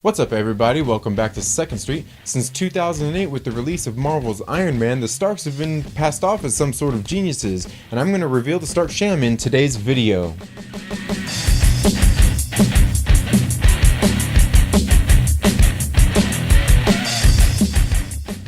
What's up everybody, welcome back to 2nd Street. Since 2008 with the release of Marvel's Iron Man, the Starks have been passed off as some sort of geniuses, and I'm going to reveal the Stark Sham in today's video.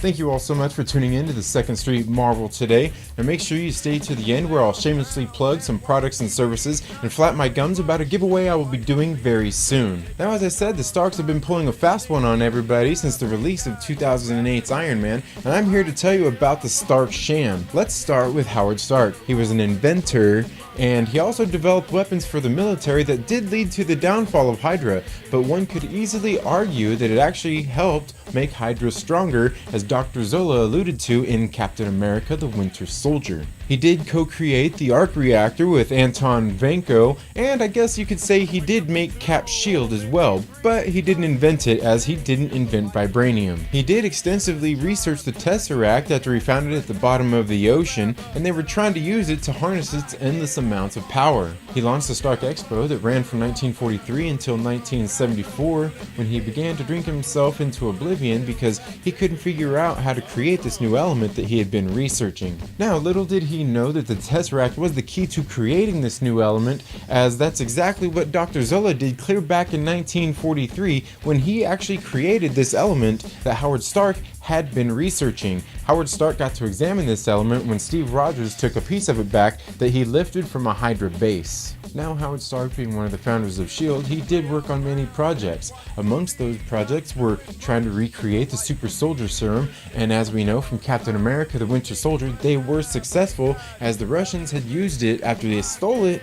Thank you all so much for tuning in to the 2nd Street Marvel today, and make sure you stay to the end where I'll shamelessly plug some products and services and flap my gums about a giveaway I will be doing very soon. Now, as I said, the Starks have been pulling a fast one on everybody since the release of 2008's Iron Man, and I'm here to tell you about the Stark Sham. Let's start with Howard Stark. He was an inventor, and he also developed weapons for the military that did lead to the downfall of Hydra, but one could easily argue that it actually helped make Hydra stronger, as Dr. Zola alluded to in Captain America: The Winter Soldier. He did co-create the arc reactor with Anton Vanko, and I guess you could say he did make Cap's shield as well, but he didn't invent it, as he didn't invent vibranium. He did extensively research the Tesseract after he found it at the bottom of the ocean, and they were trying to use it to harness its endless amounts of power. He launched the Stark Expo that ran from 1943 until 1974, when he began to drink himself into oblivion because he couldn't figure out how to create this new element that he had been researching. Now, little did he know that the Tesseract was the key to creating this new element, as that's exactly what Dr. Zola did clear back in 1943 when he actually created this element that Howard Stark had been researching. Howard Stark got to examine this element when Steve Rogers took a piece of it back that he lifted from a Hydra base. Now, Howard Stark being one of the founders of S.H.I.E.L.D., he did work on many projects. Amongst those projects were trying to recreate the super soldier serum, and as we know from Captain America: The Winter Soldier, they were successful, as the Russians had used it after they stole it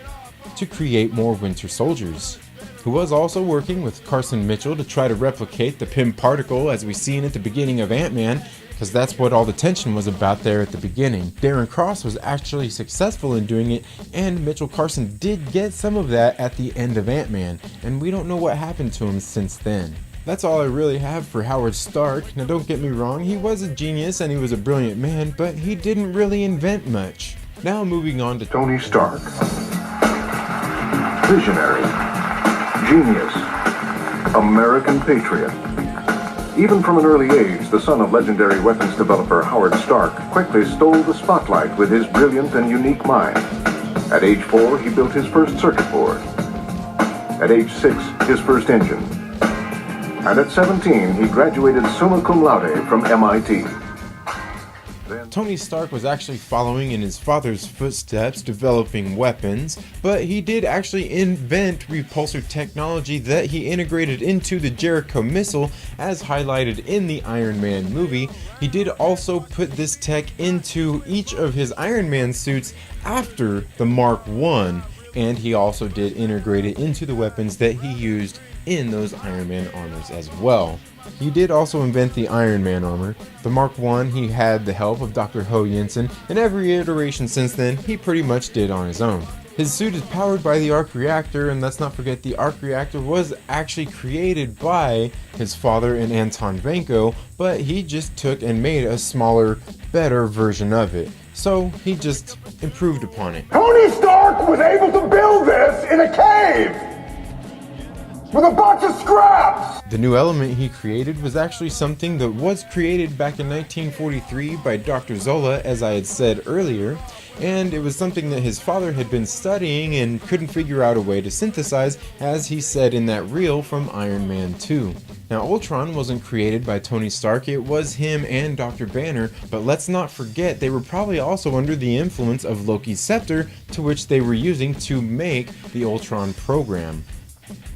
to create more Winter Soldiers. Who was also working with Carson Mitchell to try to replicate the Pym particle as we seen at the beginning of Ant-Man, because that's what all the tension was about there at the beginning. Darren Cross was actually successful in doing it, and Mitchell Carson did get some of that at the end of Ant-Man, and we don't know what happened to him since then. That's all I really have for Howard Stark. Now, don't get me wrong, he was a genius and he was a brilliant man, but he didn't really invent much. Now moving on to Tony Stark. Visionary. Genius. American patriot. Even from an early age, the son of legendary weapons developer Howard Stark quickly stole the spotlight with his brilliant and unique mind. At age 4, he built his first circuit board. At age 6, his first engine. And at 17, he graduated summa cum laude from MIT. Tony Stark was actually following in his father's footsteps, developing weapons, but he did actually invent repulsor technology that he integrated into the Jericho missile, as highlighted in the Iron Man movie. He did also put this tech into each of his Iron Man suits after the Mark I, and he also did integrate it into the weapons that he used in those Iron Man armors as well. He did also invent the Iron Man armor. The Mark I, he had the help of Dr. Ho Jensen, and every iteration since then, he pretty much did on his own. His suit is powered by the arc reactor, and let's not forget the arc reactor was actually created by his father and Anton Vanko, but he just took and made a smaller, better version of it. So he just improved upon it. Tony Stark was able to build this in a cave with a bunch of scraps! The new element he created was actually something that was created back in 1943 by Dr. Zola, as I had said earlier, and it was something that his father had been studying and couldn't figure out a way to synthesize, as he said in that reel from Iron Man 2. Now, Ultron wasn't created by Tony Stark, it was him and Dr. Banner, but let's not forget they were probably also under the influence of Loki's scepter, to which they were using to make the Ultron program.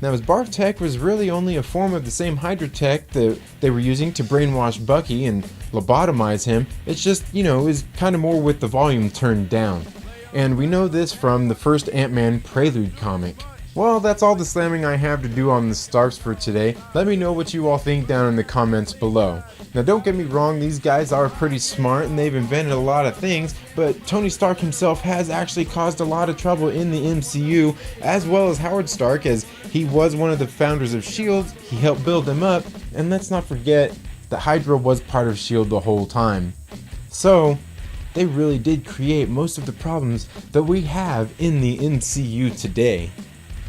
Now, his barf tech was really only a form of the same Hydra tech that they were using to brainwash Bucky and lobotomize him. It's just, is kind of more with the volume turned down. And we know this from the first Ant-Man Prelude comic. Well, that's all the slamming I have to do on the Starks for today. Let me know what you all think down in the comments below. Now, don't get me wrong, these guys are pretty smart and they've invented a lot of things, but Tony Stark himself has actually caused a lot of trouble in the MCU, as well as Howard Stark, as he was one of the founders of S.H.I.E.L.D., he helped build them up, and let's not forget that Hydra was part of S.H.I.E.L.D. the whole time. So, they really did create most of the problems that we have in the MCU today.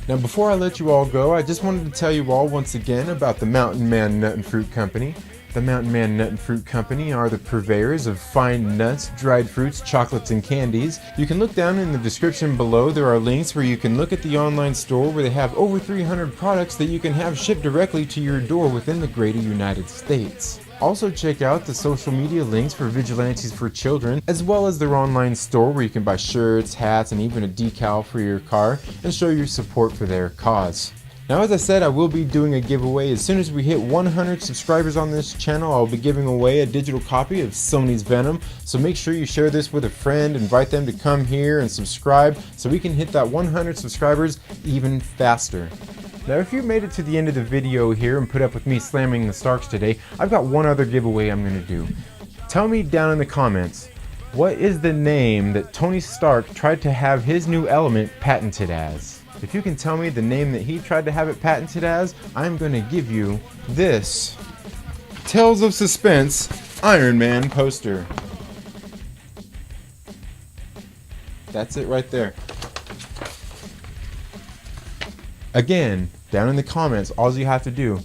Now before I let you all go, I just wanted to tell you all once again about the Mountain Man Nut and Fruit Company. The Mountain Man Nut and Fruit Company are the purveyors of fine nuts, dried fruits, chocolates, and candies. You can look down in the description below. There are links where you can look at the online store where they have over 300 products that you can have shipped directly to your door within the greater United States. Also check out the social media links for Vigilantes for Children, as well as their online store where you can buy shirts, hats, and even a decal for your car and show your support for their cause. Now, as I said, I will be doing a giveaway. As soon as we hit 100 subscribers on this channel, I'll be giving away a digital copy of Sony's Venom. So make sure you share this with a friend, invite them to come here and subscribe so we can hit that 100 subscribers even faster. Now, if you made it to the end of the video here and put up with me slamming the Starks today, I've got one other giveaway I'm going to do. Tell me down in the comments, what is the name that Tony Stark tried to have his new element patented as? If you can tell me the name that he tried to have it patented as, I'm going to give you this Tales of Suspense Iron Man poster. That's it right there. Again, down in the comments, all you have to do,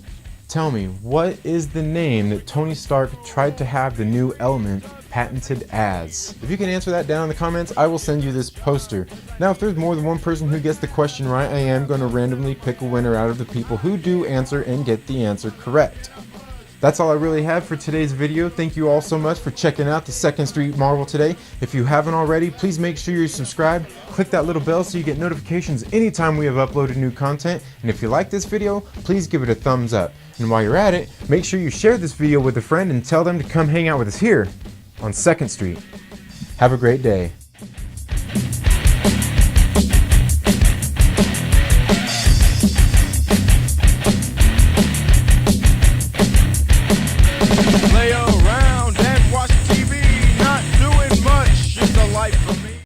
tell me, what is the name that Tony Stark tried to have the new element patented as? If you can answer that down in the comments, I will send you this poster. Now, if there's more than one person who gets the question right, I am going to randomly pick a winner out of the people who do answer and get the answer correct. That's all I really have for today's video. Thank you all so much for checking out the 2nd Street Marvel today. If you haven't already, please make sure you're subscribed. Click that little bell so you get notifications anytime we have uploaded new content. And if you like this video, please give it a thumbs up. And while you're at it, make sure you share this video with a friend and tell them to come hang out with us here on 2nd Street. Have a great day. Lay around and watch TV, not doing much. It's the life of